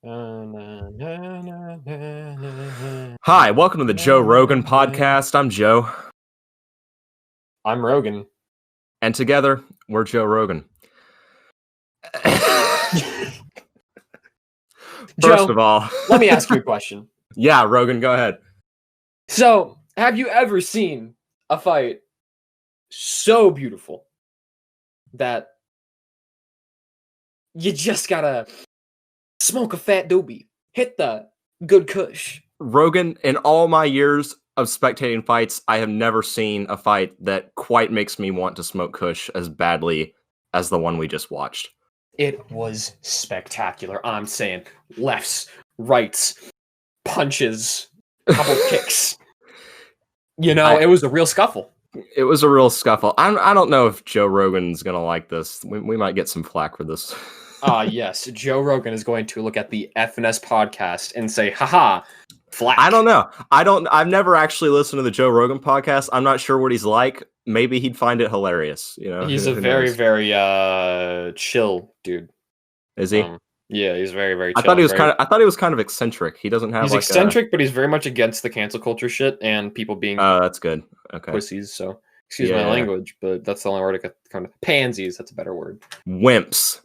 Hi, welcome to the Joe Rogan podcast. I'm Joe. I'm Rogan. And together, we're Joe Rogan. First of all, let me ask you a question. Yeah, Rogan, go ahead. So, have you ever seen a fight so beautiful that you just gotta smoke a fat doobie, hit the good kush? Rogan, in all my years of spectating fights, I have never seen a fight that quite makes me want to smoke kush as badly as the one we just watched. It was spectacular. I'm saying lefts, rights, punches, couple kicks. It was a real scuffle. It was a real scuffle. I don't know if Joe Rogan's gonna like this. We might get some flack for this. Yes. Joe Rogan is going to look at the FNS podcast and say, haha, flack. I don't know. I've never actually listened to the Joe Rogan podcast. I'm not sure what he's like. Maybe he'd find it hilarious. He's a very, very chill dude. Is he? Yeah, he's very, very chill. I thought he was kind of eccentric. He doesn't have. He's eccentric, but he's very much against the cancel culture shit and people being. Oh, that's good. Okay. Pussies. So excuse my language, but that's the only word I could kind of. Pansies. That's a better word. Wimps.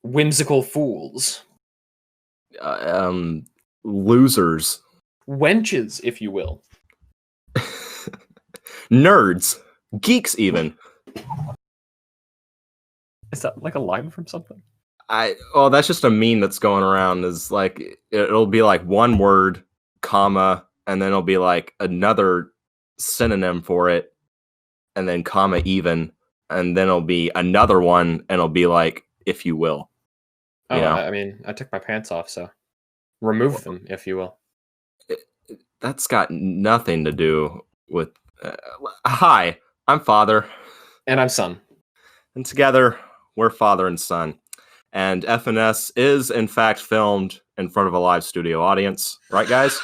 Whimsical fools. Losers. Wenches, if you will. Nerds. Geeks, even. Is that like a line from something? That's just a meme that's going around. Is like it'll be like one word, comma, and then it'll be like another synonym for it, and then comma even, and then it'll be another one, and it'll be like if you will. I mean, I took my pants off, so remove them, if you will. That's got nothing to do with. Hi, I'm Father. And I'm Son. And together, we're Father and Son. And FNS is, in fact, filmed in front of a live studio audience. Right, guys?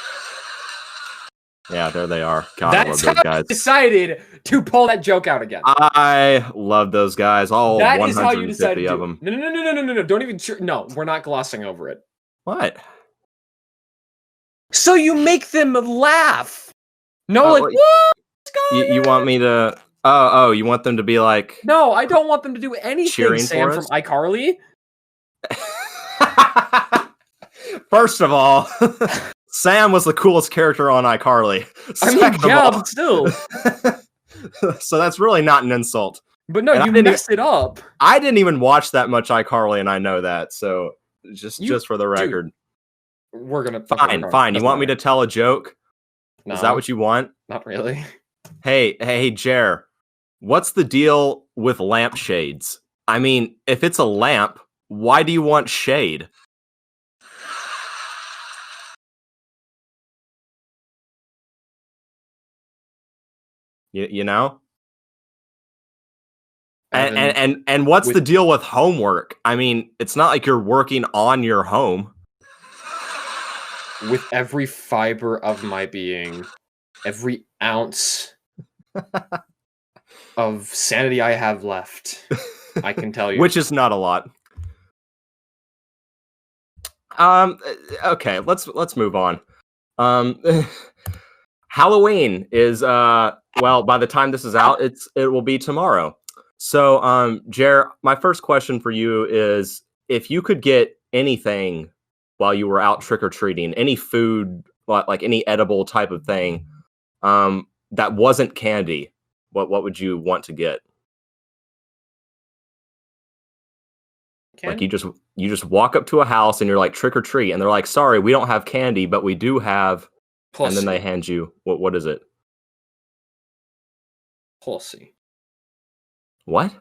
Yeah, there they are. God, that's how I decided to pull that joke out again. I love those guys. All that 150 is how you decided of them. No. Don't even... No, we're not glossing over it. What? So you make them laugh. No, what's going on? You want me to... you want them to be like... No, I don't want them to do anything, Sam, from iCarly. First of all, Sam was the coolest character on iCarly. But still. So that's really not an insult. But no, you messed it up. I didn't even watch that much iCarly, and I know that. So just for the record. Dude, we're gonna... Fine. You want me to tell a joke? No, is that what you want? Not really. Hey, Jer. What's the deal with lampshades? I mean, if it's a lamp, why do you want shade? You know? And what's the deal with homework? I mean, it's not like you're working on your home. With every fiber of my being, every ounce of sanity I have left, I can tell you. Which is not a lot. Okay, let's move on. Halloween is by the time this is out, it will be tomorrow. So, Jer, my first question for you is, if you could get anything while you were out trick-or-treating, any food, like any edible type of thing, that wasn't candy, what would you want to get? Candy? Like you just walk up to a house and you're like, trick or treat, and they're like, sorry, we don't have candy, but we do have. Pussy. And then they hand you what is it? Pussy. What?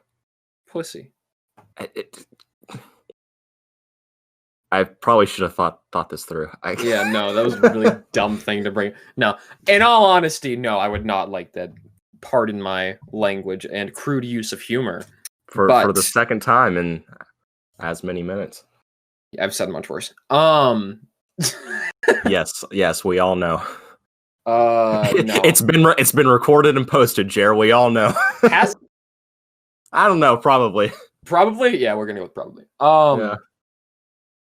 Pussy. I probably should have thought this through. Yeah, no, that was a really dumb thing to bring. No, in all honesty, no, I would not like that. Pardon my language and crude use of humor. For the second time in as many minutes. Yeah, I've said much worse. Yes, we all know. No. It's been recorded and posted, Jer. We all know. Has I don't know, probably. Probably? Yeah, we're gonna go with probably. Yeah.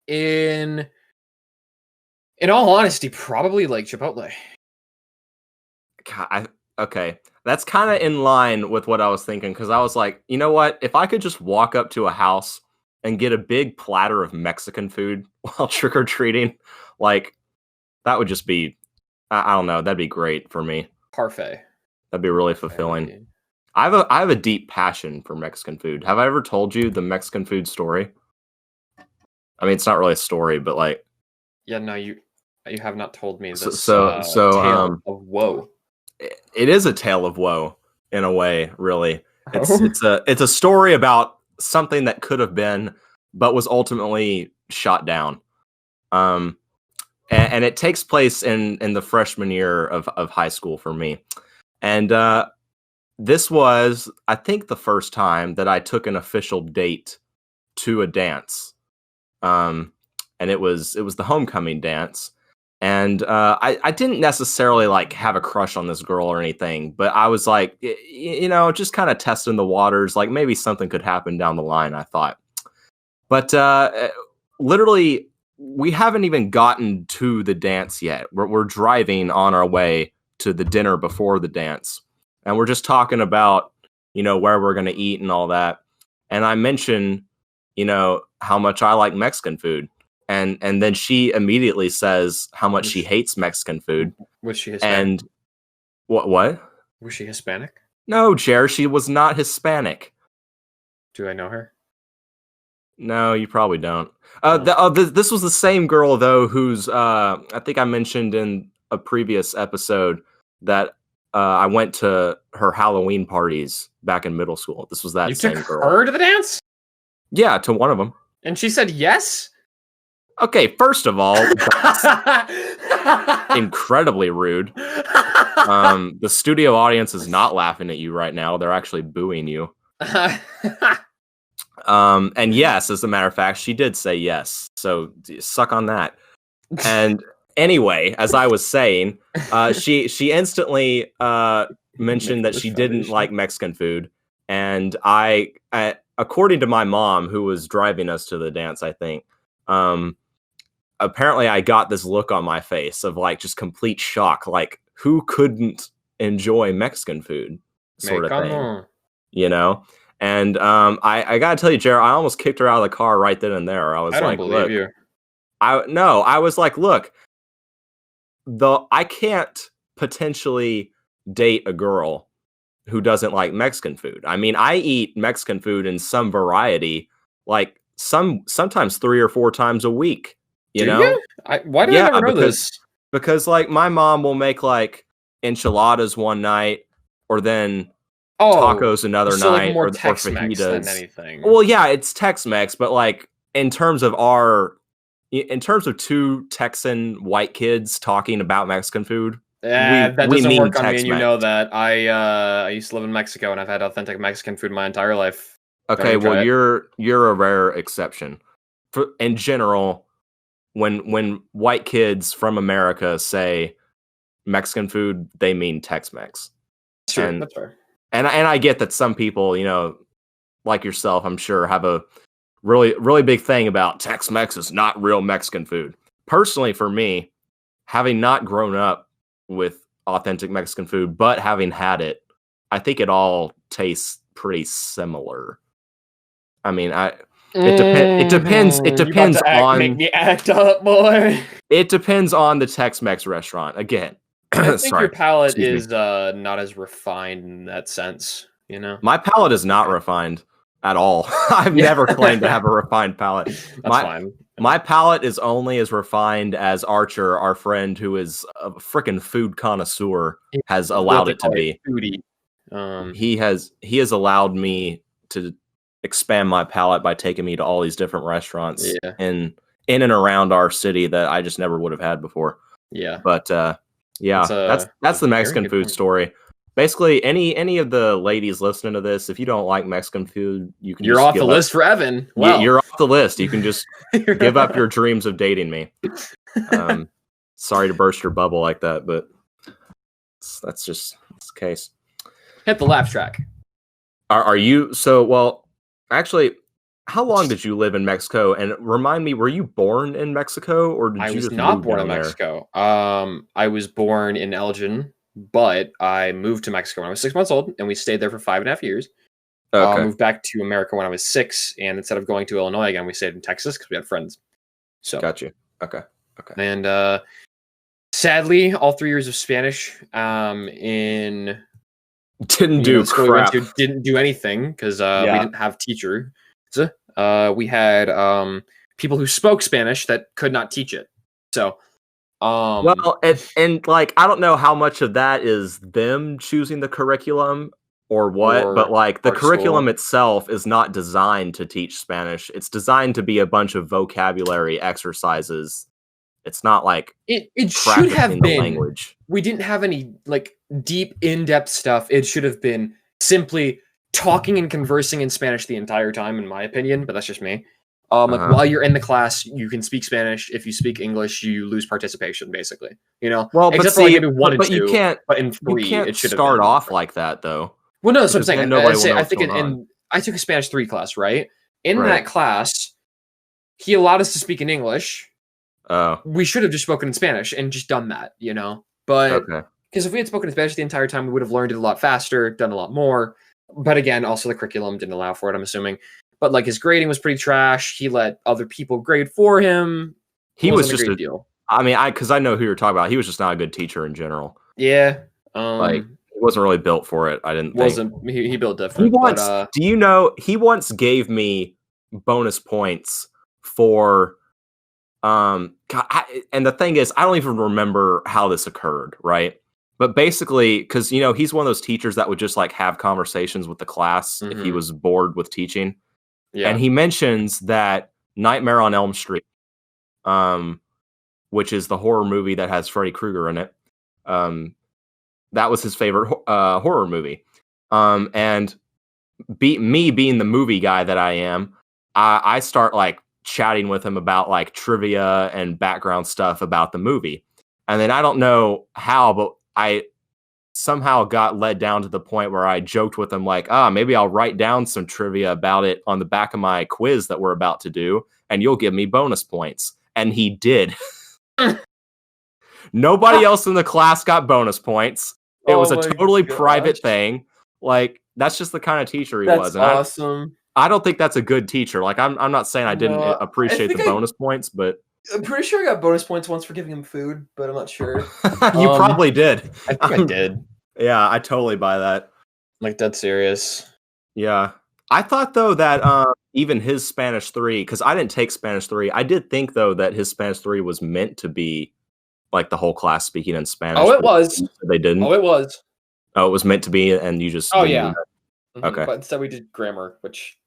In all honesty, probably like Chipotle. God, okay, that's kind of in line with what I was thinking, because I was like, you know what? If I could just walk up to a house and get a big platter of Mexican food while trick or treating, like that would just be, I don't know, that'd be great for me. Parfait. That'd be really fulfilling. I have a deep passion for Mexican food. Have I ever told you the Mexican food story? I mean, it's not really a story, but like, yeah, no, you have not told me this so tale of woe. It is a tale of woe in a way, really. Oh. It's a story about something that could have been, but was ultimately shot down. And it takes place in the freshman year of high school for me. And this was, I think, the first time that I took an official date to a dance. And it was the homecoming dance. And I didn't necessarily like have a crush on this girl or anything, but I was like, you know, just kind of testing the waters. Like maybe something could happen down the line, I thought. But literally, we haven't even gotten to the dance yet. We're driving on our way to the dinner before the dance. And we're just talking about, you know, where we're going to eat and all that. And I mentioned, you know, how much I like Mexican food. And then she immediately says how much she hates Mexican food. Was she Hispanic? And what? Was she Hispanic? No, Jer, she was not Hispanic. Do I know her? No, you probably don't. This was the same girl, though, who's, I think I mentioned in a previous episode that I went to her Halloween parties back in middle school. This was that same girl. You took her to the dance? Yeah, to one of them. And she said yes? Okay, first of all, that's incredibly rude. The studio audience is not laughing at you right now. They're actually booing you. And yes, as a matter of fact, she did say yes. So suck on that. And anyway, as I was saying, she instantly mentioned that she didn't like Mexican food. And I, according to my mom, who was driving us to the dance, I think, apparently I got this look on my face of like just complete shock. Like, who couldn't enjoy Mexican food sort of thing, you know? And I gotta tell you, Jared, I almost kicked her out of the car right then and there. I was like, look, I was like, look, I can't potentially date a girl who doesn't like Mexican food. I mean, I eat Mexican food in some variety, like sometimes 3 or 4 times a week. You know? Why did I never know this? Because like my mom will make like enchiladas one night, or then tacos another night, like more or Tex-Mex fajitas than anything. Well, yeah, it's Tex-Mex, but like in terms of 2 Texan white kids talking about Mexican food, that doesn't work on me, and you Tex-Mex. know that. I used to live in Mexico, and I've had authentic Mexican food my entire life. Okay, well, you're a rare exception. In general, when white kids from America say Mexican food, they mean Tex-Mex. Sure, that's fair. And I get that some people, you know, like yourself, I'm sure, have a really, really big thing about Tex-Mex is not real Mexican food. Personally, for me, having not grown up with authentic Mexican food, but having had it, I think it all tastes pretty similar. I mean, it depends on make me act up, boy. It depends on the Tex-Mex restaurant. Again, I think your palate is not as refined in that sense, you know? My palate is not refined at all. I've never claimed to have a refined palate. That's fine. My palate is only as refined as Archer, our friend who is a freaking food connoisseur, has allowed it to be. Foodie. He has allowed me to expand my palate by taking me to all these different restaurants in and around our city that I just never would have had before. Yeah. But that's the Mexican food story. Basically, any of the ladies listening to this, if you don't like Mexican food, you're off the list for Evan. Well, you're off the list. You can just give up your dreams of dating me. Sorry to burst your bubble like that, but that's the case. Hit the laugh track. Are you so? Well, actually, How long did you live in Mexico? And remind me, were you born in Mexico or did I you was just not move born in down there? Mexico. I was born in Elgin, but I moved to Mexico when I was 6 months old, and we stayed there for 5.5 years. Okay, Moved back to America when I was 6, and instead of going to Illinois again, we stayed in Texas because we had friends. So, got you. Okay, okay. and sadly, all 3 years of Spanish in Didn't do the school we went crap. to didn't do anything because we Yeah. didn't have teachers. We had people who spoke Spanish that could not teach it. So, Well, and like I don't know how much of that is them choosing the curriculum or what, but or like the our curriculum school. itself is not designed to teach Spanish. It's designed to be a bunch of vocabulary exercises. It's not like It should practicing have the been. language. We didn't have any like deep in-depth stuff. It should have been simply talking and conversing in Spanish the entire time, in my opinion, but that's just me. Like Uh-huh. while you're in the class, you can speak Spanish. If you speak English, you lose participation, basically. Well, but Except for like see, maybe one and but two, but in you three, can't it should have start been. off like that though, Well, no, that's what I'm because then saying. nobody will know I what's think going on. I took a Spanish 3 class, right? In Right. that class, he allowed us to speak in English. Oh, We should have just spoken in Spanish and just done that, But okay. because if we had spoken in Spanish the entire time, we would have learned it a lot faster, done a lot more. But again, also the curriculum didn't allow for it, I'm assuming. But like his grading was pretty trash. He let other people grade for him. It He was wasn't a just great deal. I mean, because I know who you're talking about. He was just not a good teacher in general. Yeah. Like, he wasn't really built for it, I didn't think. Wasn't he built He different, once but do you know, he once gave me bonus points for, and the thing is, I don't even remember how this occurred, right? But basically, because, he's one of those teachers that would just, like, have conversations with the class if he was bored with teaching. And yeah. he mentions that Nightmare on Elm Street, which is the horror movie that has Freddy Krueger in it, that was his favorite horror movie. And me being the movie guy that I am, I start like chatting with him about like trivia and background stuff about the movie. And then I don't know how, but I somehow got led down to the point where I joked with him like, maybe I'll write down some trivia about it on the back of my quiz that we're about to do, and you'll give me bonus points. And he did. Nobody else in the class got bonus points. It was a totally private thing. Like, that's just the kind of teacher he was. And awesome. I don't think that's a good teacher. Like, I'm not saying I didn't No, appreciate the bonus points, but I'm pretty sure I got bonus points once for giving him food, but I'm not sure. you probably did. I think I did. Yeah, I totally buy that. Like, dead serious. Yeah. I thought, though, that even his Spanish 3, because I didn't take Spanish 3, I did think, though, that his Spanish 3 was meant to be, like, the whole class speaking in Spanish. Oh, it was. They didn't? Oh, it was. Oh, it was meant to be, and you just... Oh, yeah. Okay. But instead we did grammar, which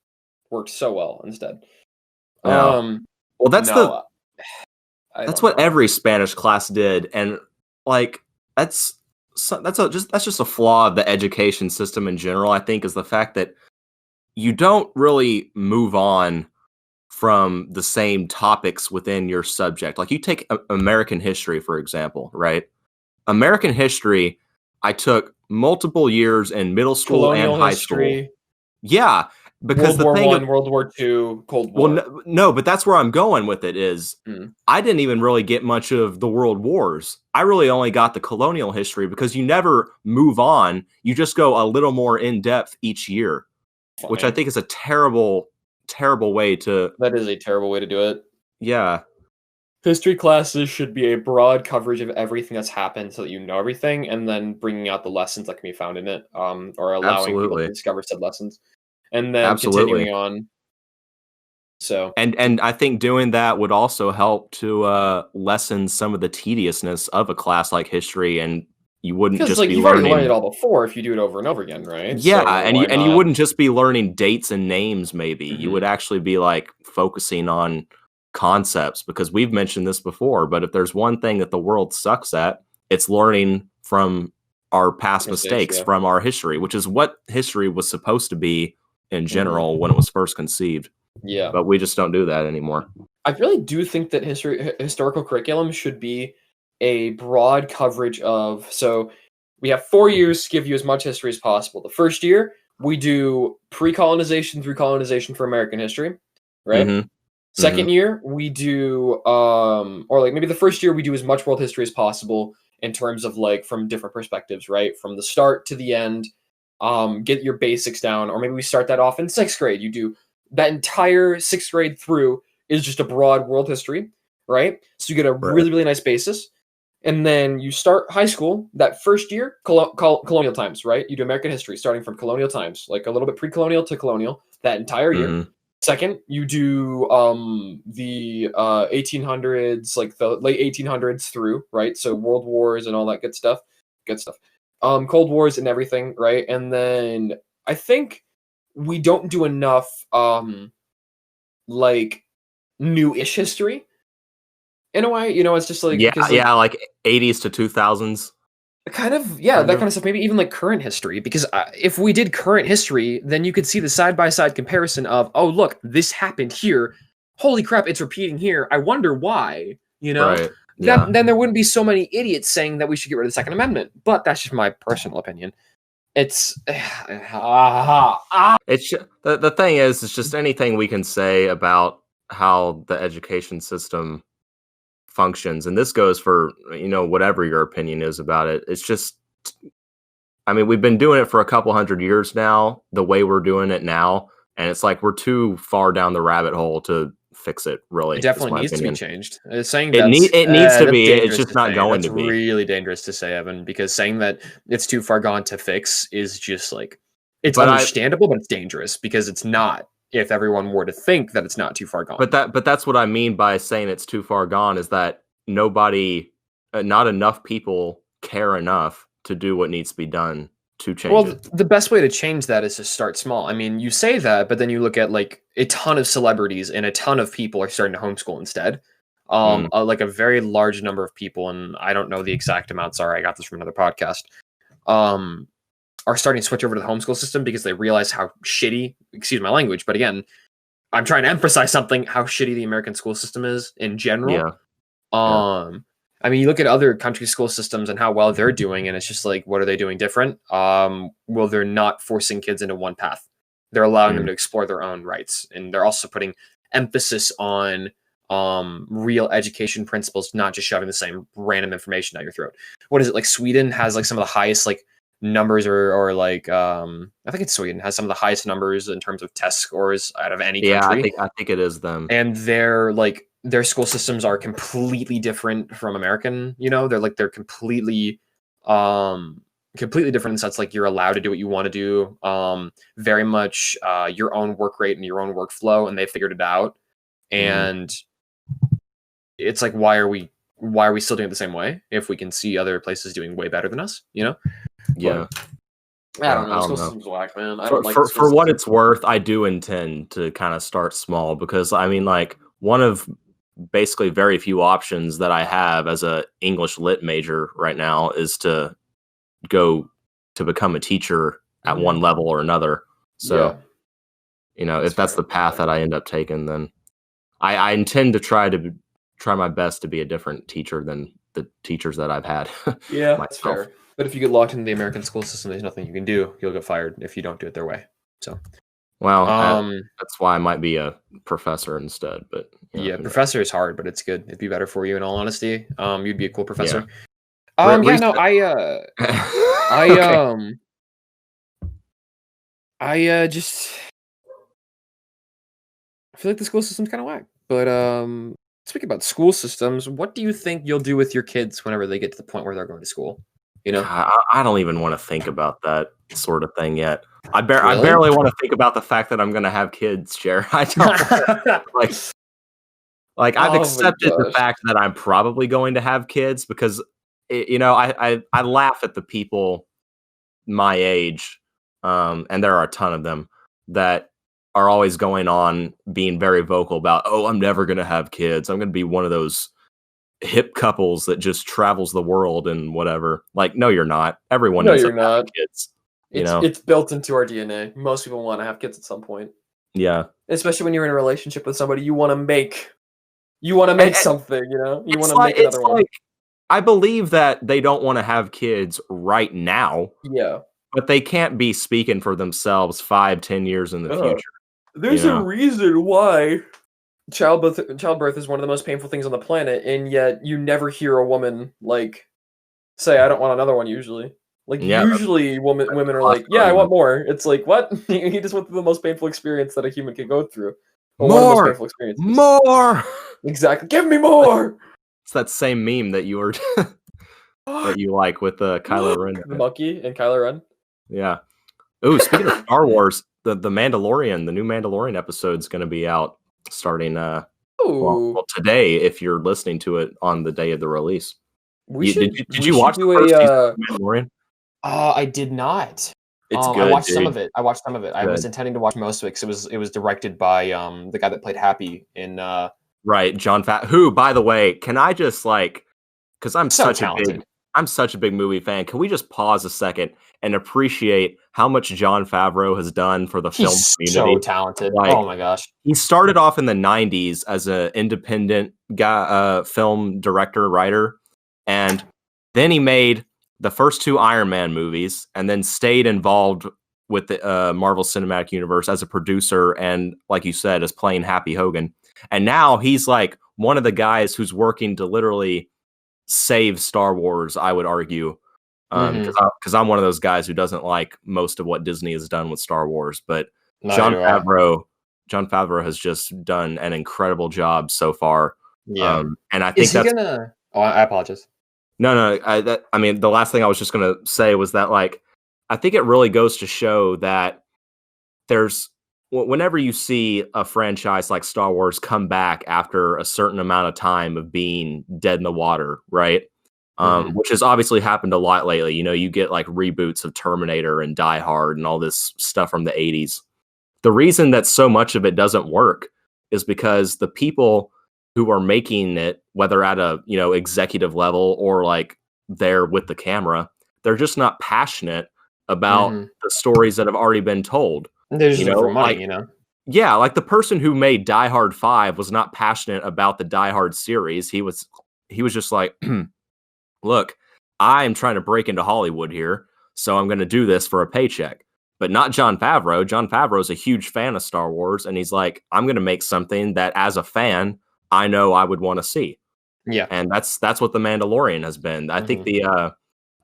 worked so well instead. Yeah. Well, that's that's what every Spanish class did, and like that's just a flaw of the education system in general. I think is the fact that you don't really move on from the same topics within your subject. Like you take American history, for example, right? American history, I took multiple years in middle school colonial and high history. school. Yeah. Because World War I, World War II, Cold War. Well, no, but that's where I'm going with it is I didn't even really get much of the world wars. I really only got the colonial history because you never move on. You just go a little more in depth each year, which I think is a terrible, terrible way to. That is a terrible way to do it. Yeah. History classes should be a broad coverage of everything that's happened so that you know everything, and then bringing out the lessons that can be found in it, or allowing people to discover said lessons. And then continuing on. So and I think doing that would also help to lessen some of the tediousness of a class like history, and you wouldn't just be you've learning. already learned it all before if you do it over and over again, right? Yeah, so and you wouldn't just be learning dates and names. Maybe you would actually be like focusing on concepts, because we've mentioned this before. But if there's one thing that the world sucks at, it's learning from our past mistakes, from our history, which is what history was supposed to be in general when it was first conceived. Yeah. But we just don't do that anymore. I really do think that historical curriculum should be a broad coverage of, so we have 4 years to give you as much history as possible. The first year, we do pre-colonization through colonization for American history. right? Mm-hmm. Second year, we do, or like maybe the first year we do as much world history as possible in terms of like from different perspectives, right? From the start to the end, get your basics down, or maybe we start that off in sixth grade. You do that entire sixth grade through is just a broad world history, right? So you get a really, really nice basis. And then you start high school, that first year, colonial times, right? You do American history starting from colonial times, like a little bit pre-colonial to colonial, that entire year. Mm-hmm. Second, you do the 1800s, like the late 1800s through, right? So World Wars and all that good stuff. Cold Wars and everything, right? And then I think we don't do enough like new-ish history in a way. It's just like like 80s to 2000s. Kind of, yeah, that kind of stuff. Maybe even like current history, because if we did current history, then you could see the side-by-side comparison of, oh, look, this happened here. Holy crap, it's repeating here. I wonder why, Right. Yeah. Then there wouldn't be so many idiots saying that we should get rid of the Second Amendment. But that's just my personal opinion. It's it's the thing is, it's just anything we can say about how the education system functions, and this goes for whatever your opinion is about it. It's just, I mean, we've been doing it for a couple hundred years now, the way we're doing it now, and it's like we're too far down the rabbit hole to fix it. Really, it definitely needs to be changed. Saying it needs to be. It's just not going to be. That's really dangerous to say, Evan, because saying that it's too far gone to fix is just like, it's understandable, but it's dangerous because it's not. If everyone were to think that it's not too far gone. But that's what I mean by saying it's too far gone, is that not enough people care enough to do what needs to be done to change it. The best way to change that is to start small. I mean, you say that, but then you look at like a ton of celebrities and a ton of people are starting to homeschool instead. Like a very large number of people, and I don't know the exact amount. Sorry, I got this from another podcast. Are starting to switch over to the homeschool system because they realize how shitty, excuse my language, but again, I'm trying to emphasize something, how shitty the American school system is in general. Yeah. I mean, you look at other country school systems and how well they're doing, and it's just like, what are they doing different? Well, they're not forcing kids into one path. They're allowing them to explore their own rights, and they're also putting emphasis on real education principles, not just shoving the same random information down your throat. What is it, like Sweden has like some of the highest like numbers, or like I think it's Sweden has some of the highest numbers in terms of test scores out of any country. I think it is them. And their school systems are completely different from American. They're completely different in the sense like you're allowed to do what you want to do. Very much your own work rate and your own workflow, and they figured it out. And it's like, why are we still doing it the same way if we can see other places doing way better than us? Yeah. But, I don't know. School system's whack, man. For what it's worth, I do intend to kind of start small, because I mean, like, one of basically very few options that I have as a English lit major right now is to go to become a teacher at one level or another. So, if that's the path that I end up taking, then I intend to try my best to be a different teacher than the teachers that I've had. Yeah, that's fair. But if you get locked into the American school system, there's nothing you can do. You'll get fired if you don't do it their way. So, well, that's why I might be a professor instead. But professor is hard, but it's good. It'd be better for you, in all honesty. You'd be a cool professor. I feel like the school system's kind of whack. But speaking about school systems, what do you think you'll do with your kids whenever they get to the point where they're going to school? I don't even want to think about that sort of thing yet. I barely want to think about the fact that I'm going to have kids, Jer. I don't like I've accepted the fact that I'm probably going to have kids, because I laugh at the people my age, and there are a ton of them that are always going on being very vocal about, oh, I'm never going to have kids. I'm going to be one of those hip couples that just travels the world and whatever. Like, no, you're not. Everyone ends up having kids. It's built into our DNA. Most people want to have kids at some point. Yeah. Especially when you're in a relationship with somebody, you want to make something, you want to make another one. I believe that they don't want to have kids right now. Yeah. But they can't be speaking for themselves 5-10 years in the future. There's a reason why childbirth is one of the most painful things on the planet, and yet you never hear a woman like say, "I don't want another one." Usually, usually women are like, "Yeah, I want more." It's like, what? You just went through the most painful experience that a human can go through. Or one of the most painful experiences. More. Exactly. Give me more. It's that same meme that you were that you like with Kylo Ren, the monkey, and Kylo Ren. Yeah. Oh, speaking of Star Wars, the Mandalorian, the new Mandalorian episode is going to be out starting well, today. If you're listening to it on the day of the release, did you watch the first season of Mandalorian? I did not. It's good. I watched some of it. I was intending to watch most of it because it was directed by the guy that played Happy in right, Jon Favreau. Who, by the way, can I just because I'm so talented. I'm such a big movie fan. Can we just pause a second and appreciate how much Jon Favreau has done for the film community? So talented. Oh my gosh. He started off in the 90s as an independent guy, film director, writer. And then he made the first 2 Iron Man movies and then stayed involved with the Marvel Cinematic Universe as a producer and, like you said, as playing Happy Hogan. And now he's like one of the guys who's working to literally save Star Wars, I would argue, because I'm one of those guys who doesn't like most of what Disney has done with Star Wars. But Jon Favreau has just done an incredible job so far. Yeah, and I think that's gonna. Oh, I apologize. No. I mean, the last thing I was just gonna say was that I think it really goes to show that whenever you see a franchise like Star Wars come back after a certain amount of time of being dead in the water, right? Which has obviously happened a lot lately. You get reboots of Terminator and Die Hard and all this stuff from the 80s. The reason that so much of it doesn't work is because the people who are making it, whether at a executive level or there with the camera, they're just not passionate about the stories that have already been told. They're just for money, Yeah, the person who made Die Hard 5 was not passionate about the Die Hard series. He was just like, look, I am trying to break into Hollywood here, so I'm going to do this for a paycheck. But not Jon Favreau. Jon Favreau is a huge fan of Star Wars, and he's like, I'm going to make something that, as a fan, I know I would want to see. Yeah, and that's what The Mandalorian has been. I think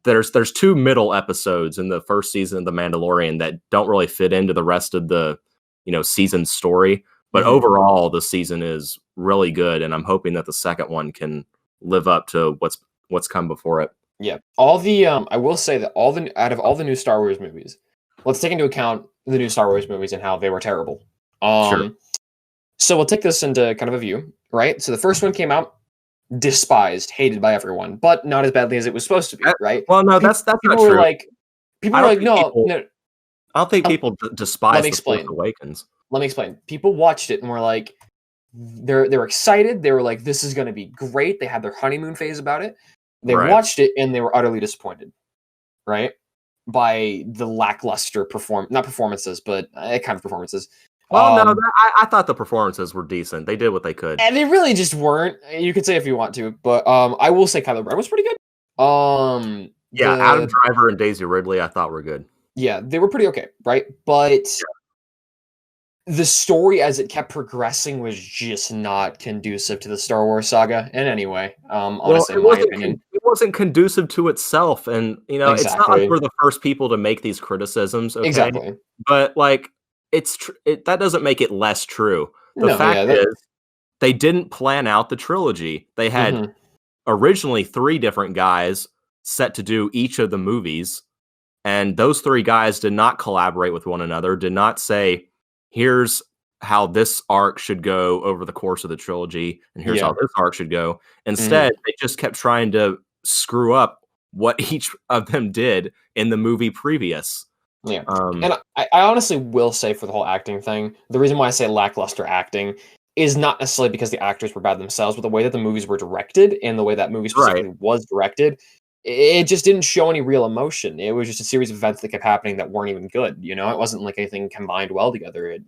there's 2 middle episodes in the first season of The Mandalorian that don't really fit into the rest of the season story, but overall the season is really good, and I'm hoping that the second one can live up to what's come before it. Yeah, all the I will say that out of all the new Star Wars movies, let's take into account the new Star Wars movies and how they were terrible. Sure. So we'll take this into kind of a view, right? So the first one came out, despised, hated by everyone, but not as badly as it was supposed to be, right? Well, no, that's not true. People were like, no. I don't think people despise The Force Awakens. Let me explain. People watched it and were like, they're excited. They were like, this is going to be great. They had their honeymoon phase about it. They watched it and they were utterly disappointed, right? By the lackluster not performances, but kind of performances. Well, no, I thought the performances were decent. They did what they could. And they really just weren't. You could say if you want to, but I will say Kylo Ren was pretty good. Adam Driver and Daisy Ridley I thought were good. Yeah, they were pretty okay, right? But the story as it kept progressing was just not conducive to the Star Wars saga in any way. Honestly, in my opinion. It wasn't conducive to itself. And, it's not like we're the first people to make these criticisms. Okay? Exactly. But, that doesn't make it less true. The fact is, they didn't plan out the trilogy. They had originally 3 different guys set to do each of the movies. And those 3 guys did not collaborate with one another, did not say, here's how this arc should go over the course of the trilogy, and here's how this arc should go. Instead, they just kept trying to screw up what each of them did in the movie previous. Yeah. And I honestly will say, for the whole acting thing, the reason why I say lackluster acting is not necessarily because the actors were bad themselves, but the way that the movies were directed and the way that movie specifically was directed, it just didn't show any real emotion. It was just a series of events that kept happening that weren't even good. It wasn't like anything combined well together.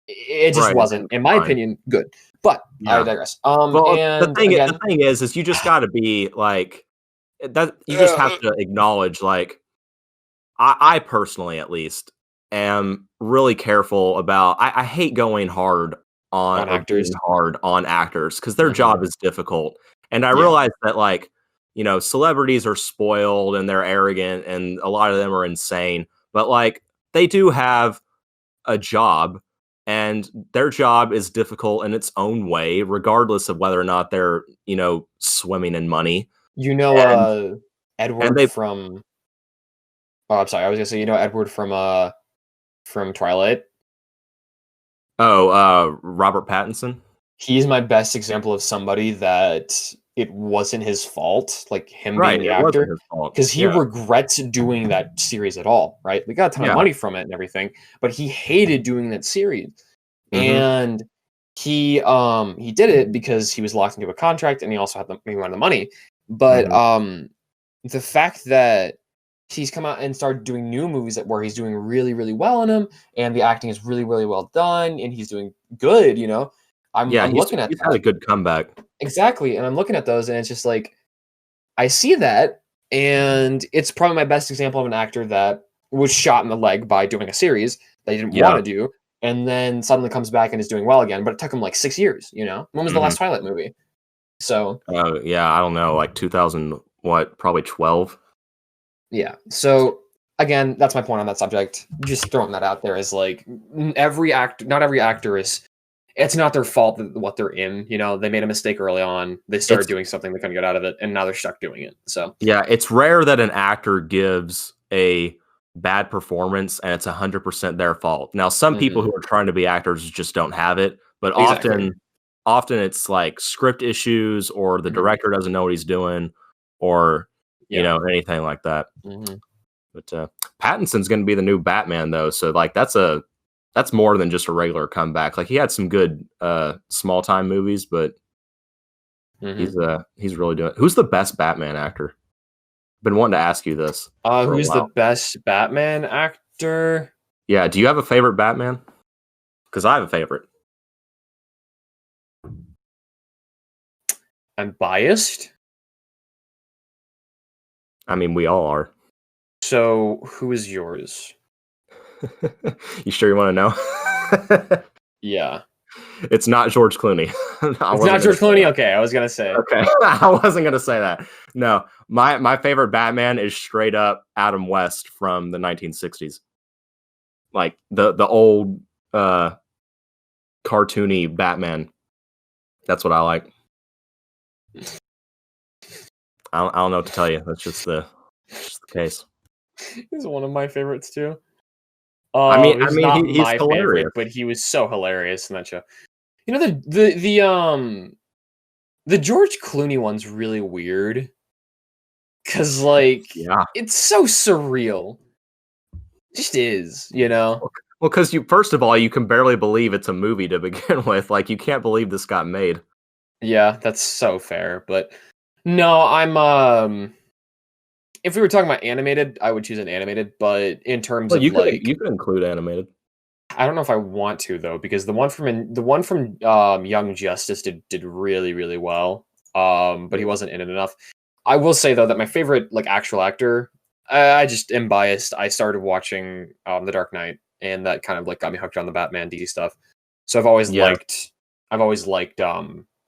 It just wasn't, in my opinion, good. But I digress. The thing is you just got to be that. You just have to acknowledge, I personally, at least, am really careful about. I hate going hard on actors, because their job is difficult, and I realize that like celebrities are spoiled and they're arrogant, and a lot of them are insane, but like they do have a job, and their job is difficult in its own way, regardless of whether or not they're swimming in money. Edward from. Oh, I'm sorry. I was gonna say, Edward from Twilight. Oh, Robert Pattinson. He's my best example of somebody that it wasn't his fault, like him being the actor, because he regrets doing that series at all. Right? We got a ton of money from it and everything, but he hated doing that series, and he did it because he was locked into a contract, and he also he wanted the money. But the fact that he's come out and started doing new movies where he's doing really, really well in them, and the acting is really, really well done, and he's doing good, I'm looking at he's had a good comeback. Exactly, and I'm looking at those, and it's just like, I see that, and it's probably my best example of an actor that was shot in the leg by doing a series that he didn't want to do, and then suddenly comes back and is doing well again, but it took him like 6 years, When was the last Twilight movie? So... I don't know, like 2000, probably 12? Yeah. So again, that's my point on that subject. Just throwing that out there is like not every actor is. It's not their fault what they're in. They made a mistake early on. They started doing something they couldn't get out of it, and now they're stuck doing it. So yeah, it's rare that an actor gives a bad performance and it's 100% their fault. Now, some people who are trying to be actors just don't have it, but often it's like script issues, or the director doesn't know what he's doing, or anything like that. But Pattinson's going to be the new Batman, though, so like that's more than just a regular comeback. Like he had some good small time movies, but he's really doing. Who's the best Batman actor? Been wanting to ask you this. Who's the best Batman actor? Yeah, do you have a favorite Batman? Because I have a favorite. I'm biased. I mean, we all are. So, who is yours? You sure you want to know? Yeah. It's not George Clooney. It's not George Clooney? Okay, I was going to say. Okay, I wasn't going to say that. No, my favorite Batman is straight up Adam West from the 1960s. Like the old cartoony Batman. That's what I like. I don't know what to tell you. That's just the case. He's one of my favorites too. I mean, he's my hilarious, favorite, but he was so hilarious in that show. The George Clooney one's really weird because, like, it's so surreal. It just is, Well, because first of all, you can barely believe it's a movie to begin with. Like, you can't believe this got made. Yeah, that's so fair. But no, I'm if we were talking about animated, I would choose an animated. But in terms of you could include animated. I don't know if I want to though, because the one from Young Justice did really, really well. But he wasn't in it enough. I will say though that my favorite like actual actor, I just am biased. I started watching The Dark Knight, and that kind of like got me hooked on the Batman DC stuff. So I've always liked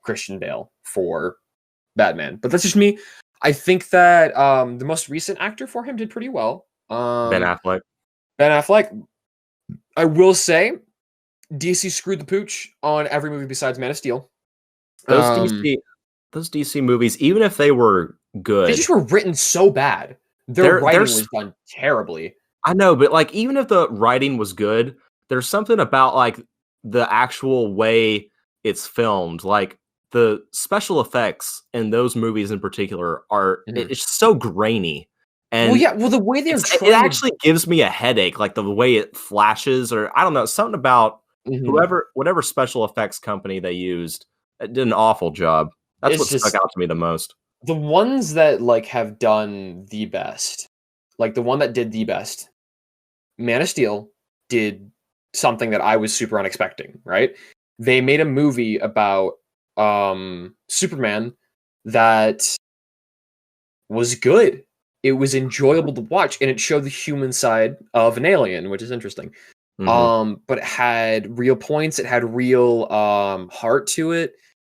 Christian Bale for Batman. But that's just me. I think that the most recent actor for him did pretty well. Ben Affleck. I will say, DC screwed the pooch on every movie besides Man of Steel. Those DC movies, even if they were good, they just were written so bad. Their writing was done terribly. I know, but like even if the writing was good, there's something about like the actual way it's filmed, like the special effects in those movies in particular are it's so grainy. And the way it actually gives me a headache, like the way it flashes, or I don't know, something about whatever special effects company they used, it did an awful job. That's what stuck out to me the most. The ones that like have done the best, like the one that did the best, Man of Steel did something that I was super unexpecting, right? They made a movie about Superman that was good. it was enjoyable to watch, and it showed the human side of an alien, which is interesting. But it had real points, it had real heart to it,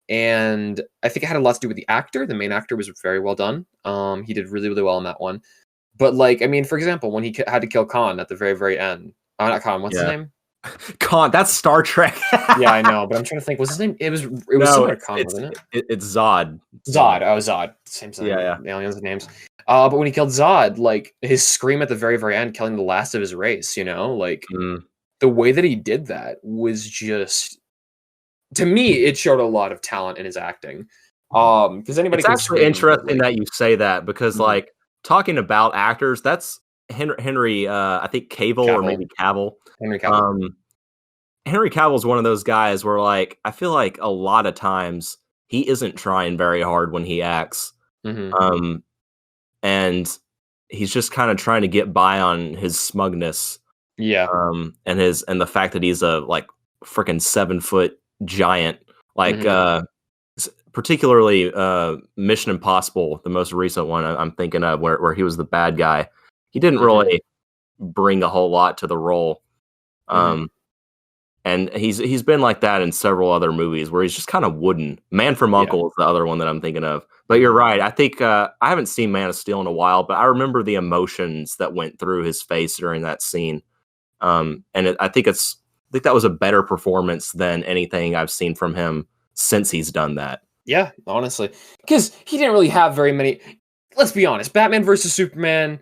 and I think it had a lot to do with the actor. The main actor was very well done. He did really, really well in that one. But like, I mean, for example, when he had to kill Khan at the very, very end. Not Khan. What's his name? Khan. That's Star Trek. Yeah, I know, but I'm trying to think. What's his name? It was similar to Khan, wasn't it? It's Zod. Zod. Oh, Zod. Same thing. Yeah. Aliens names. But when he killed Zod, like his scream at the very, very end, killing the last of his race. Like the way that he did that was just, to me, it showed a lot of talent in his acting. Because anybody. It's actually interesting that you say that, because like talking about actors, that's Henry. I think Cavill or maybe Cavill. Henry Cavill. Henry Cavill is one of those guys where, like, I feel like a lot of times he isn't trying very hard when he acts. And he's just kind of trying to get by on his smugness. Yeah. And the fact that he's a like freaking 7-foot giant, like particularly Mission Impossible, the most recent one I'm thinking of, where he was the bad guy. He didn't really bring a whole lot to the role. And he's been like that in several other movies where he's just kind of wooden. Man from U.N.C.L.E. is the other one that I'm thinking of. But you're right. I think I haven't seen Man of Steel in a while, but I remember the emotions that went through his face during that scene. I think that was a better performance than anything I've seen from him since he's done that. Yeah, honestly, because he didn't really have very many. Let's be honest. Batman versus Superman.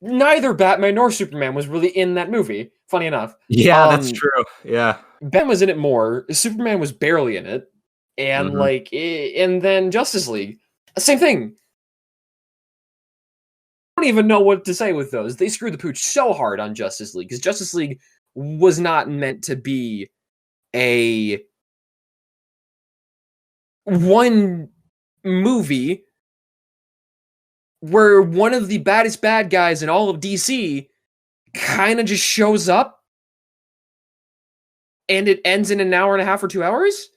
Neither Batman nor Superman was really in that movie. Funny enough. Yeah, that's true. Yeah. Ben was in it more. Superman was barely in it. And and then Justice League. Same thing. I don't even know what to say with those. They screwed the pooch so hard on Justice League, because Justice League was not meant to be a one movie where one of the baddest bad guys in all of DC kind of just shows up and it ends in an hour and a half or 2 hours.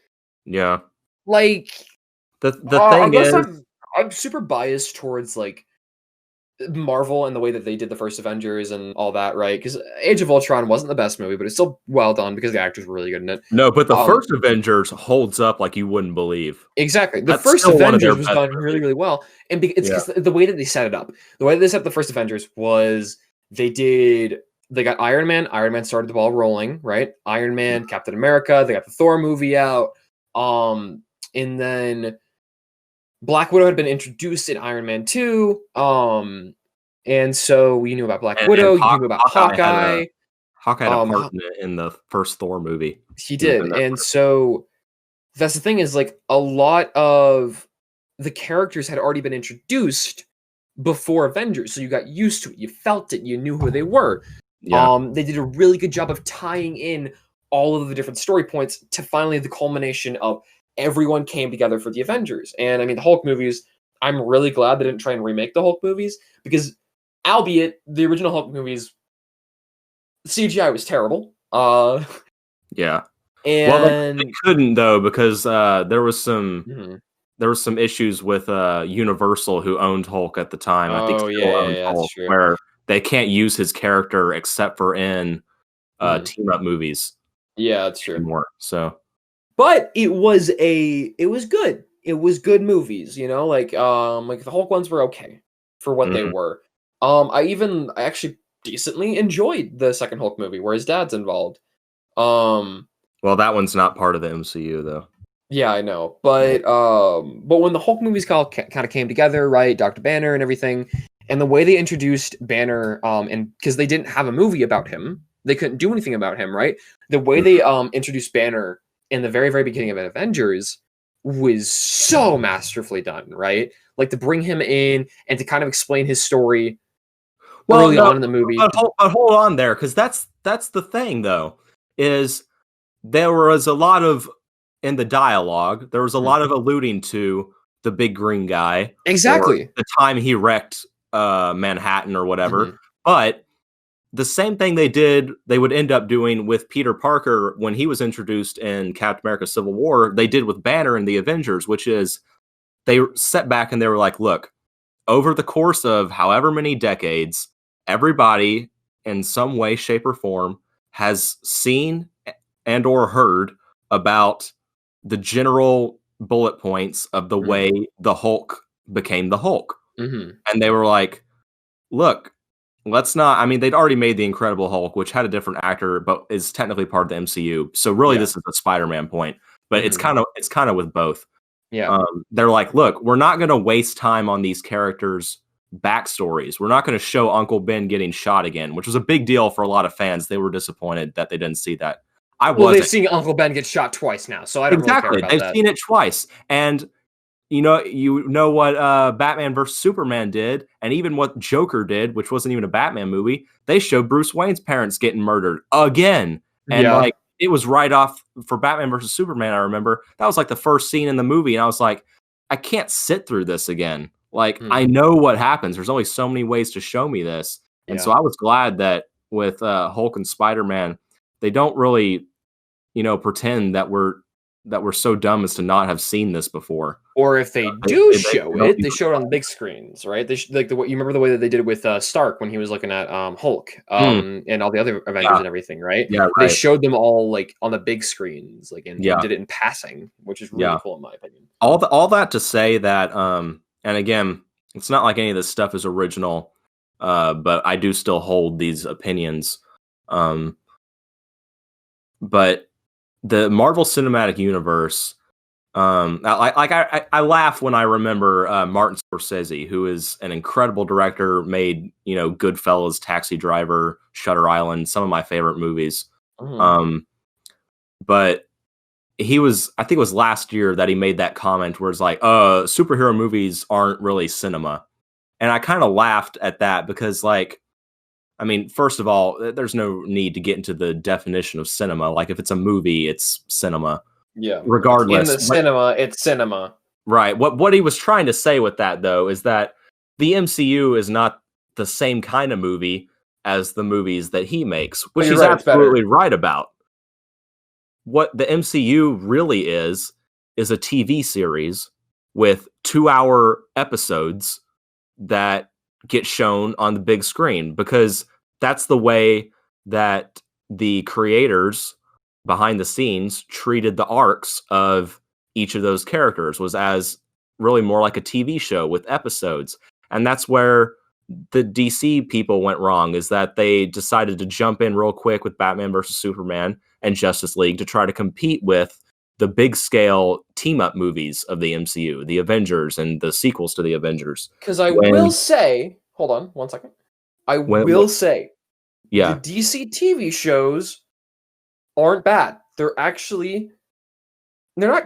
Yeah. Like the thing is, I'm super biased towards like Marvel and the way that they did the first Avengers and all that, right? Because Age of Ultron wasn't the best movie, but it's still well done because the actors were really good in it. No, but the first Avengers holds up like you wouldn't believe. Exactly. The first Avengers was done really, really well. And it's because the way that they set it up. The way that they set up the first Avengers was they got Iron Man. Iron Man started the ball rolling, right? Iron Man, Captain America. They got the Thor movie out. And then Black Widow had been introduced in Iron Man 2. And so we knew about Black Widow. You knew about Hawkeye. Hawkeye had a part in the first Thor movie. He did. And so that's the thing, is like a lot of the characters had already been introduced before Avengers. So you got used to it. You felt it. You knew who they were. Yeah. They did a really good job of tying in all of the different story points to finally the culmination of everyone came together for the Avengers. And I mean, the Hulk movies, I'm really glad they didn't try and remake the Hulk movies, because albeit the original Hulk movies, CGI was terrible. Yeah. And well, they couldn't though, because there was some issues with Universal, who owned Hulk at the time. I think Hulk, where they can't use his character except for in team up movies. Yeah, that's true. Anymore, so. But it was good. It was good movies, like the Hulk ones were okay for what they were. I actually decently enjoyed the second Hulk movie where his dad's involved. Well, that one's not part of the MCU though. Yeah, I know. But when the Hulk movies kind of came together, right? Dr. Banner and everything, and the way they introduced Banner, and because they didn't have a movie about him, they couldn't do anything about him, right? The way they introduced Banner in the very, very beginning of Avengers was so masterfully done, right? Like to bring him in and to kind of explain his story early on in the movie. But hold on there, because that's the thing, though, is there was a lot of, in the dialogue, there was a lot of alluding to the big green guy. Exactly. The time he wrecked Manhattan or whatever. But the same thing they would end up doing with Peter Parker when he was introduced in Captain America Civil War, they did with Banner in the Avengers, which is they sat back and they were like, look, over the course of however many decades, everybody in some way, shape, or form has seen and or heard about the general bullet points of the way the Hulk became the Hulk. Mm-hmm. And they were like, look, let's not, I mean, they'd already made the Incredible Hulk, which had a different actor, but is technically part of the MCU. So really this is a Spider-Man point, but it's kind of with both. Yeah. They're like, look, we're not going to waste time on these characters' backstories. We're not going to show Uncle Ben getting shot again, which was a big deal for a lot of fans. They were disappointed that they didn't see that. They've seen Uncle Ben get shot twice now, so I don't really care about that. They've seen it twice. And you know what Batman vs. Superman did, and even what Joker did, which wasn't even a Batman movie. They showed Bruce Wayne's parents getting murdered again. And like, it was right off for Batman vs. Superman. I remember that was like the first scene in the movie. And I was like, I can't sit through this again. Like, I know what happens. There's only so many ways to show me this. And so I was glad that with Hulk and Spider-Man, they don't really, pretend that we're so dumb as to not have seen this before. Or if they show it, they show it on the big screens, right? They you remember the way that they did it with Stark when he was looking at Hulk and all the other Avengers and everything, right? Yeah, right. They showed them all like on the big screens, like and did it in passing, which is really cool in my opinion. All that to say that, and again, it's not like any of this stuff is original, but I do still hold these opinions. But the Marvel Cinematic Universe, I laugh when I remember Martin Scorsese, who is an incredible director, made Goodfellas, Taxi Driver, Shutter Island, some of my favorite movies. But I think it was last year that he made that comment where it's like, superhero movies aren't really cinema, and I kind of laughed at that because, like, I mean, first of all, there's no need to get into the definition of cinema. Like, if it's a movie, it's cinema. Yeah. Regardless. In the cinema, it's cinema. Right. What he was trying to say with that, though, is that the MCU is not the same kind of movie as the movies that he makes, which he's absolutely right about. What the MCU really is a TV series with 2-hour episodes that get shown on the big screen, because that's the way that the creators behind the scenes treated the arcs of each of those characters, was as really more like a TV show with episodes. And that's where the DC people went wrong, is that they decided to jump in real quick with Batman versus Superman and Justice League to try to compete with the big scale team up movies of the MCU, the Avengers and the sequels to the Avengers. Because will say, hold on one second. Will say, the DC TV shows aren't bad. They're not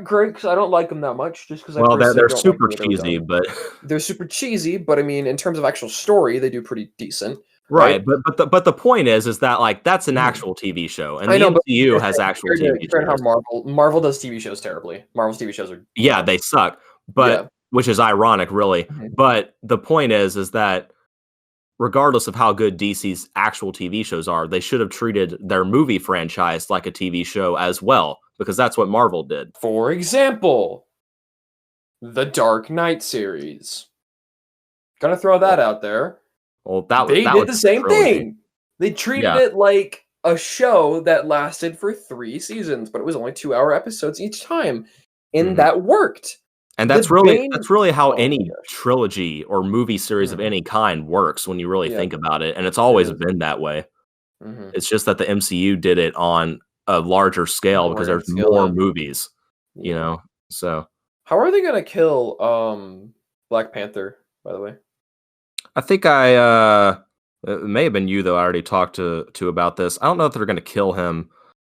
great because I don't like them that much. Just because they're super cheesy, but they're super cheesy. But I mean, in terms of actual story, they do pretty decent. Right, but the point is that, like, that's an actual TV show, and the MCU has actual TV shows. How Marvel does TV shows terribly. Marvel's TV shows are they suck, but which is ironic, really. But the point is that regardless of how good DC's actual TV shows are, they should have treated their movie franchise like a TV show as well, because that's what Marvel did. For example, the Dark Knight series. Gonna throw that out there. Well, they did the same thing. They treated it like a show that lasted for 3 seasons, but it was only 2-hour episodes each time, and that worked. And that's really how any trilogy or movie series of any kind works when you really think about it, and it's always been that way. It's just that the MCU did it on a larger scale because there's more movies, So how are they gonna kill Black Panther, by the way? I think it may have been you, though. I already talked to about this. I don't know if they're going to kill him,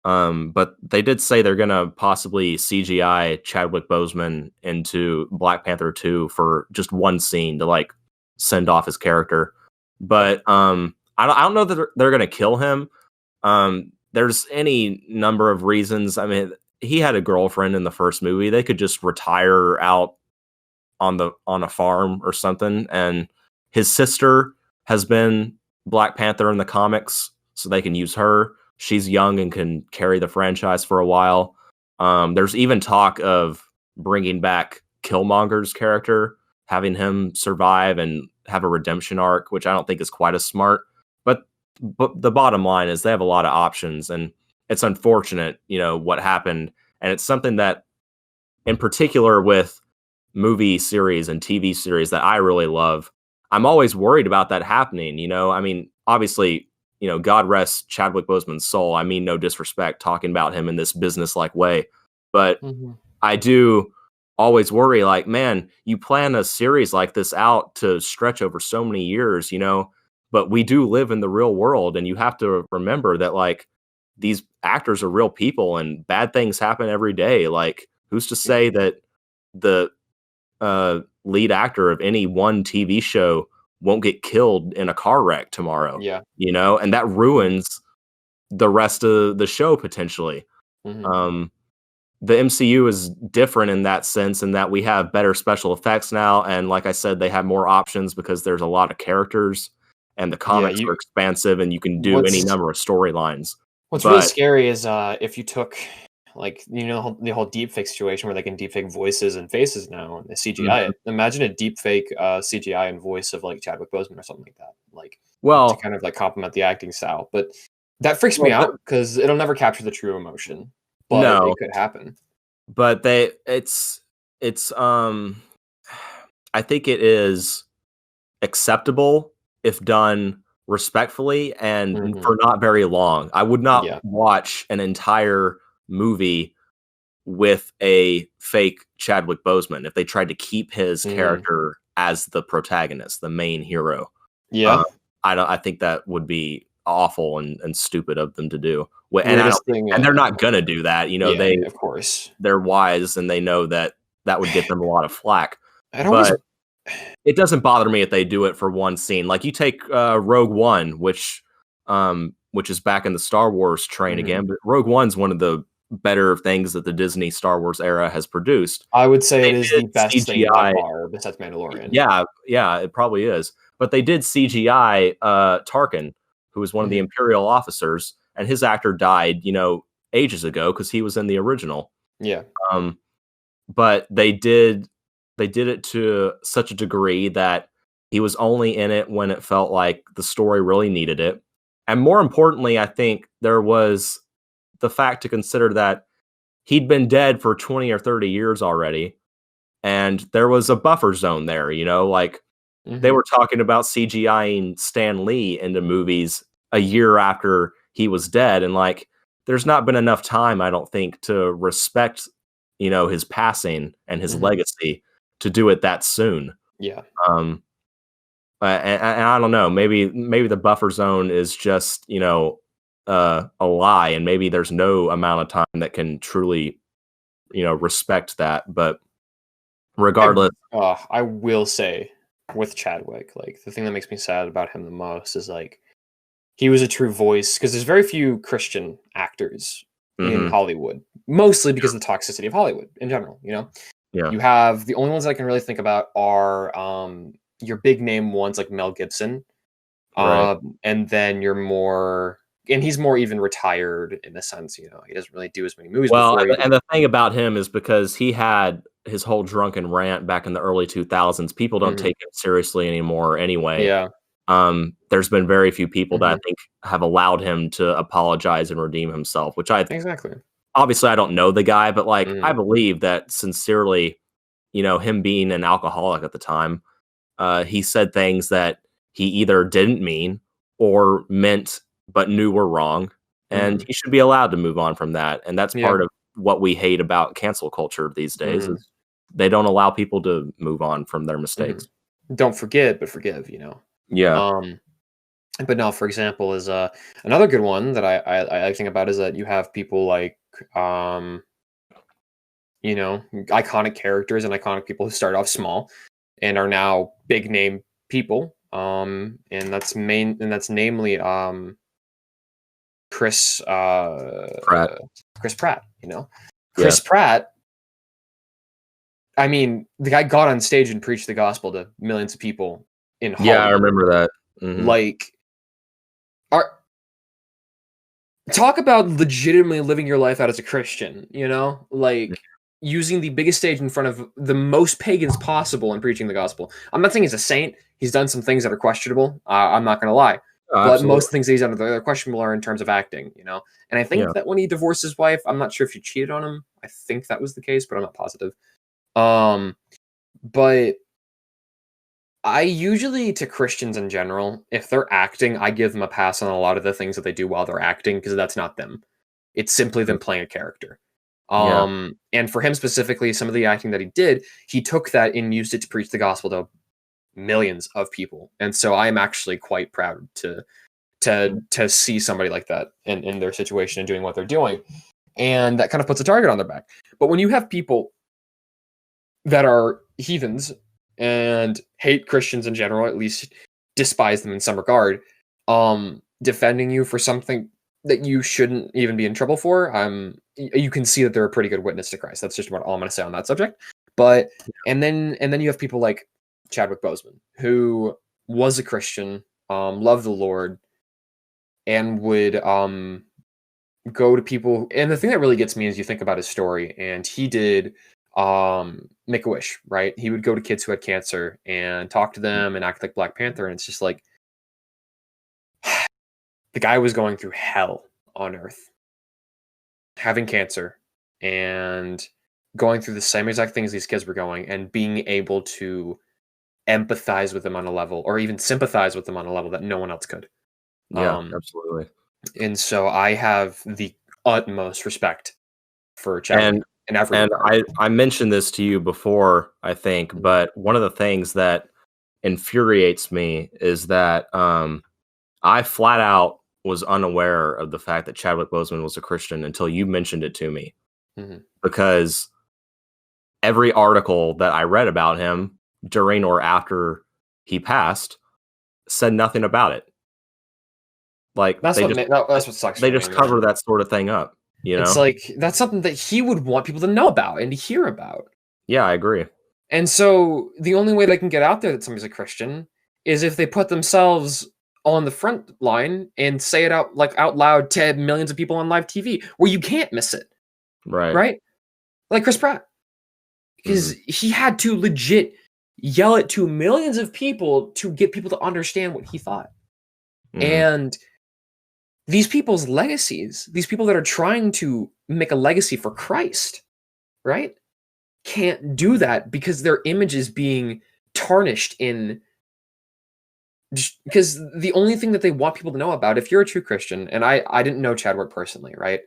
but they did say they're going to possibly CGI Chadwick Boseman into Black Panther 2 for just one scene to, like, send off his character. But I don't know that they're going to kill him. There's any number of reasons. I mean, he had a girlfriend in the first movie. They could just retire out on a farm or something, and his sister has been Black Panther in the comics, so they can use her. She's young and can carry the franchise for a while. There's even talk of bringing back Killmonger's character having him survive and have a redemption arc, which I don't think is quite as smart. But the bottom line is they have a lot of options, and it's unfortunate, what happened. And it's something that, in particular with movie series and TV series that I really love, I'm always worried about that happening. I mean, obviously, God rest Chadwick Boseman's soul. I mean, no disrespect talking about him in this business-like way, but I do always worry, like, man, you plan a series like this out to stretch over so many years, but we do live in the real world, and you have to remember that, like, these actors are real people and bad things happen every day. Like, who's to say that the lead actor of any one TV show won't get killed in a car wreck tomorrow? Yeah. And that ruins the rest of the show potentially. The MCU is different in that sense, in that we have better special effects now, and like I said, they have more options because there's a lot of characters, and the comics are expansive, and you can do any number of storylines. What's really scary is if you took, like, the whole deepfake situation where they can deepfake voices and faces now, and they CGI it. Imagine a deepfake CGI and voice of, like, Chadwick Boseman or something like that, like, to kind of, like, complement the acting style. But that freaks me out because it'll never capture the true emotion. But it could happen. But it's I think it is acceptable if done respectfully and for not very long. I would not watch an entire movie with a fake Chadwick Boseman if they tried to keep his character as the protagonist, the main hero. I think that would be awful and stupid of them to do. And they're not gonna do that. They, of course, they're wise and they know that would get them a lot of flack. But it doesn't bother me if they do it for one scene. Like, you take Rogue One, which is back in the Star Wars train again. But Rogue One's one of the better things that the Disney Star Wars era has produced. I would say it is the best CGI thing by far besides Mandalorian. Yeah, it probably is. But they did CGI Tarkin, who was one of the Imperial officers, and his actor died, ages ago because he was in the original. Yeah. But they did it to such a degree that he was only in it when it felt like the story really needed it. And more importantly, I think there was the fact to consider that he'd been dead for 20 or 30 years already. And there was a buffer zone there, like they were talking about CGIing Stan Lee into movies a year after he was dead. And, like, there's not been enough time, I don't think, to respect, his passing and his legacy to do it that soon. Yeah. And I don't know, maybe the buffer zone is just, a lie, and maybe there's no amount of time that can truly, respect that. But regardless, I will say with Chadwick, like, the thing that makes me sad about him the most is, like, he was a true voice, because there's very few Christian actors in Hollywood, mostly because of the toxicity of Hollywood in general. You have, the only ones I can really think about are your big name ones like Mel Gibson, and then you're more, and he's more even retired in a sense. He doesn't really do as many movies. Well, and the thing about him is because he had his whole drunken rant back in the early 2000s. People don't take him seriously anymore anyway. Yeah. There's been very few people that I think have allowed him to apologize and redeem himself, which obviously I don't know the guy, but, like, I believe that sincerely, him being an alcoholic at the time, he said things that he either didn't mean or meant but knew were wrong, and he should be allowed to move on from that. And that's part of what we hate about cancel culture these days is they don't allow people to move on from their mistakes. Don't forget, but forgive, Yeah. But no, for example, is another good one that I think about is that you have people like iconic characters and iconic people who started off small and are now big name people. And that's namely Chris Pratt. Chris Pratt, Chris Pratt. I mean, the guy got on stage and preached the gospel to millions of people in Hollywood. Yeah, I remember that. Like, talk about legitimately living your life out as a Christian, like using the biggest stage in front of the most pagans possible and preaching the gospel. I'm not saying he's a saint. He's done some things that are questionable. I'm not going to lie. But most things that he's done that are questionable are in terms of acting, you know? And I think that when he divorced his wife, I'm not sure if she cheated on him. I think that was the case, but I'm not positive. But I usually, to Christians in general, if they're acting, I give them a pass on a lot of the things that they do while they're acting, because that's not them. It's simply them playing a character. And for him specifically, some of the acting that he did, he took that and used it to preach the gospel to millions of people. And so I am actually quite proud to see somebody like that in their situation and doing what they're doing. And that kind of puts a target on their back. But when you have people that are heathens and hate Christians in general, at least despise them in some regard, defending you for something that you shouldn't even be in trouble for, you can see that they're a pretty good witness to Christ. That's just all I'm going to say on that subject. But and then you have people like Chadwick Boseman, who was a Christian, loved the Lord, and would go to people. And the thing that really gets me is you think about his story, and he did Make-A-Wish, right? He would go to kids who had cancer and talk to them and act like Black Panther, and it's just like the guy was going through hell on earth, having cancer and going through the same exact things these kids were going, and being able to empathize with them on a level, or even sympathize with them on a level that no one else could. Yeah, absolutely. And so I have the utmost respect for Chadwick. And I mentioned this to you before, I think, but one of the things that infuriates me is that I flat out was unaware of the fact that Chadwick Boseman was a Christian until you mentioned it to me. Because every article that I read about him during or after he passed said nothing about it. Like that's what sucks. They just cover that sort of thing up. You know? It's like that's something that he would want people to know about and to hear about. Yeah, I agree. And so the only way they can get out there that somebody's a Christian is if they put themselves on the front line and say it out loud to millions of people on live TV, where you can't miss it. Right? Like Chris Pratt. Because he had to legit yell it to millions of people to get people to understand what he thought. And these people's legacies, these people that are trying to make a legacy for Christ, right, can't do that because their image is being tarnished because the only thing that they want people to know about, if you're a true Christian, and I didn't know Chadwick personally, right?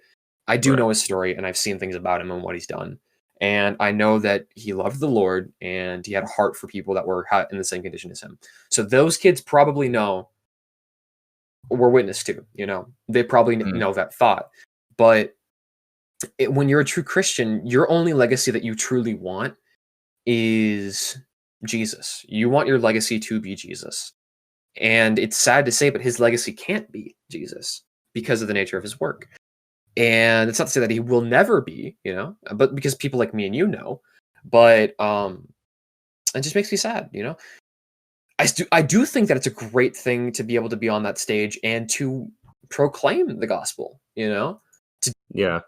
I do know his story, and I've seen things about him and what he's done. And I know that he loved the Lord, and he had a heart for people that were in the same condition as him. So those kids probably know, were witness to, you know, they probably know that thought. But when you're a true Christian, your only legacy that you truly want is Jesus. You want your legacy to be Jesus. And it's sad to say, but his legacy can't be Jesus because of the nature of his work. And it's not to say that he will never be, you know, but because people like me and you know, but it just makes me sad, you know. I do think that it's a great thing to be able to be on that stage and to proclaim the gospel, you know, to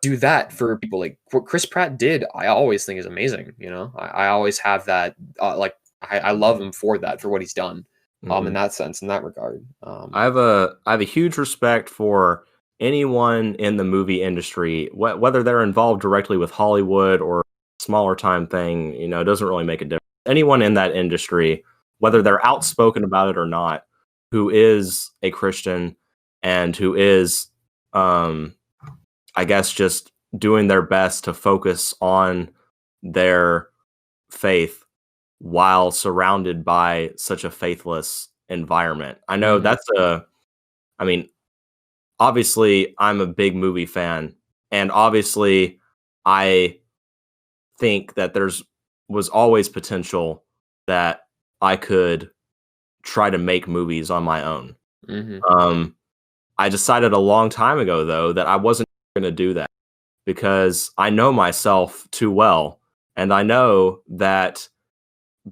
do that for people. Like what Chris Pratt did, I always think is amazing. You know, I always have that, I love him for that, for what he's done, in that sense, in that regard. I have a huge respect for anyone in the movie industry, whether they're involved directly with Hollywood or smaller time thing, you know, it doesn't really make a difference. Anyone in that industry, whether they're outspoken about it or not, who is a Christian and who is, I guess, just doing their best to focus on their faith while surrounded by such a faithless environment. I know obviously I'm a big movie fan, and obviously I think that was always potential that I could try to make movies on my own. I decided a long time ago, though, that I wasn't going to do that because I know myself too well. And I know that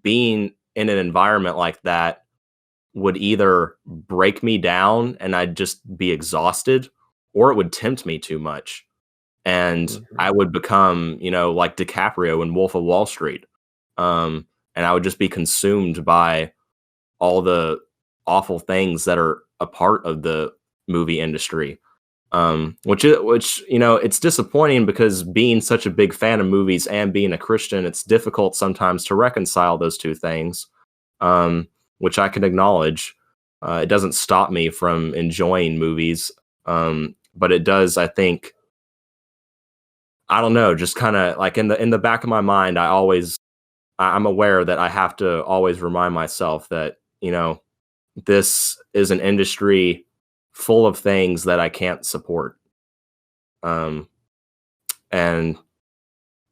being in an environment like that would either break me down and I'd just be exhausted, or it would tempt me too much. and I would become, like DiCaprio in Wolf of Wall Street. And I would just be consumed by all the awful things that are a part of the movie industry. Which it's disappointing because being such a big fan of movies and being a Christian, it's difficult sometimes to reconcile those two things, which I can acknowledge. It doesn't stop me from enjoying movies, but it does, I think, I don't know, just kind of like in the back of my mind, I'm aware that I have to always remind myself that, this is an industry full of things that I can't support. And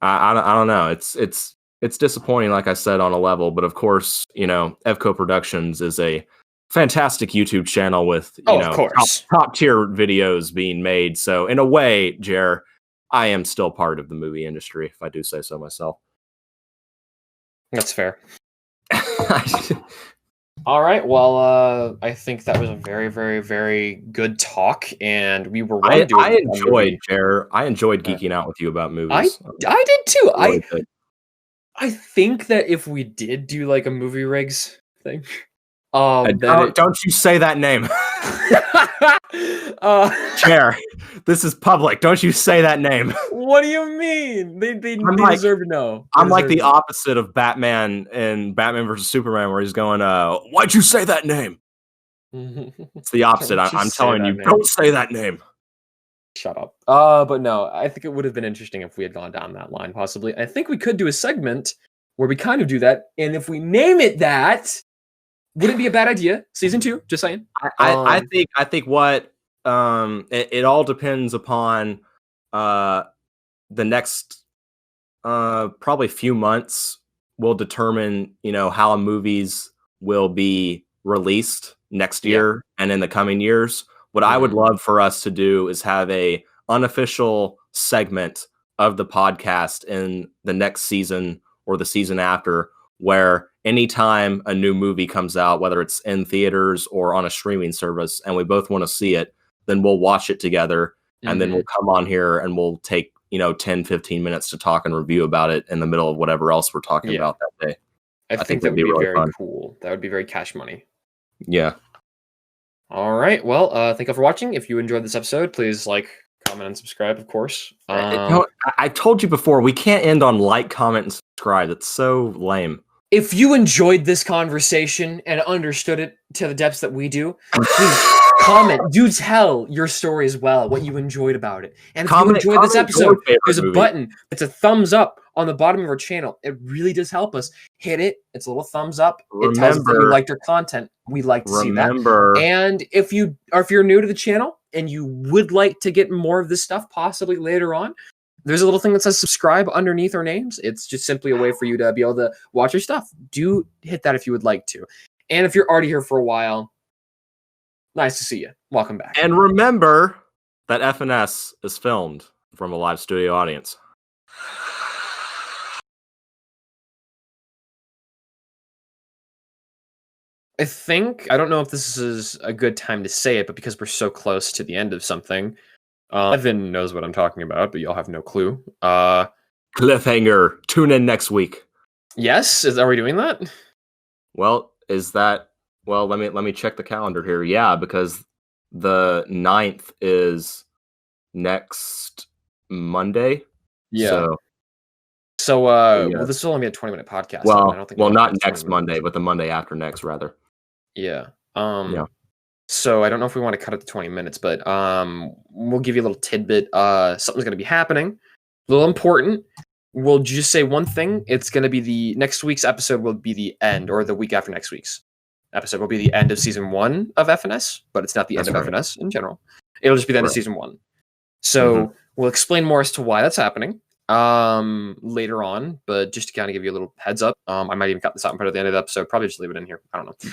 I don't know. It's disappointing, like I said, on a level, but of course, Evco Productions is a fantastic YouTube channel with, top tier videos being made. So in a way, Jer, I am still part of the movie industry, if I do say so myself. That's fair. All right. Well, I think that was a very, very, very good talk, and we were. I enjoyed geeking out with you about movies. I did too. I think that if we did do like a movie rigs thing, don't you say that name. Chair, this is public. Don't you say that name. What do you mean? They deserve to know. I'm like the opposite of Batman in Batman versus Superman, where he's going, why'd you say that name? It's the opposite. I'm telling you, don't say that name. Shut up. But no, I think it would have been interesting if we had gone down that line, possibly. I think we could do a segment where we kind of do that, and if we name it that, wouldn't be a bad idea. Season 2, just saying. I think what it all depends upon the next probably few months will determine how movies will be released next year and in the coming years. What I would love for us to do is have a unofficial segment of the podcast in the next season or the season after, where anytime a new movie comes out, whether it's in theaters or on a streaming service, and we both want to see it, then we'll watch it together, and then we'll come on here and we'll take 10, 15 minutes to talk and review about it in the middle of whatever else we're talking about that day. I think that would be really very cool. That would be very cash money. Yeah. All right. Well, thank you for watching. If you enjoyed this episode, please like, comment, and subscribe, of course. I told you before, we can't end on like, comment, and subscribe. It's so lame. If you enjoyed this conversation and understood it to the depths that we do, please comment. Do tell your story as well, what you enjoyed about it. And if you enjoyed this episode, there's a button. It's a thumbs up on the bottom of our channel. It really does help us. Hit it. It's a little thumbs up. It tells us that you liked our content. We like to see that. And if you're new to the channel and you would like to get more of this stuff, possibly later on, there's a little thing that says subscribe underneath our names. It's just simply a way for you to be able to watch our stuff. Do hit that if you would like to. And if you're already here for a while, nice to see you. Welcome back. And remember that FNS is filmed from a live studio audience. I don't know if this is a good time to say it, but because we're so close to the end of something, Evan knows what I'm talking about, but y'all have no clue. Cliffhanger. Tune in next week. Yes, are we doing that? Well, let me check the calendar here. Yeah, because the 9th is next Monday. Yeah. So well, this will only be a 20-minute podcast. Well, I don't think not next Monday, but the Monday after next, rather. Yeah. So I don't know if we want to cut it to 20 minutes, but we'll give you a little tidbit. Something's going to be happening. A little important. We'll just say one thing. It's going to be the next week's episode will be the end, or the week after next week's episode will be the end of season 1 of FNS, but it's not the end of FNS in general. It'll just be the end of season 1. So we'll explain more as to why that's happening later on, but just to kind of give you a little heads up, I might even cut this out and put it at the end of the episode. Probably just leave it in here. I don't know.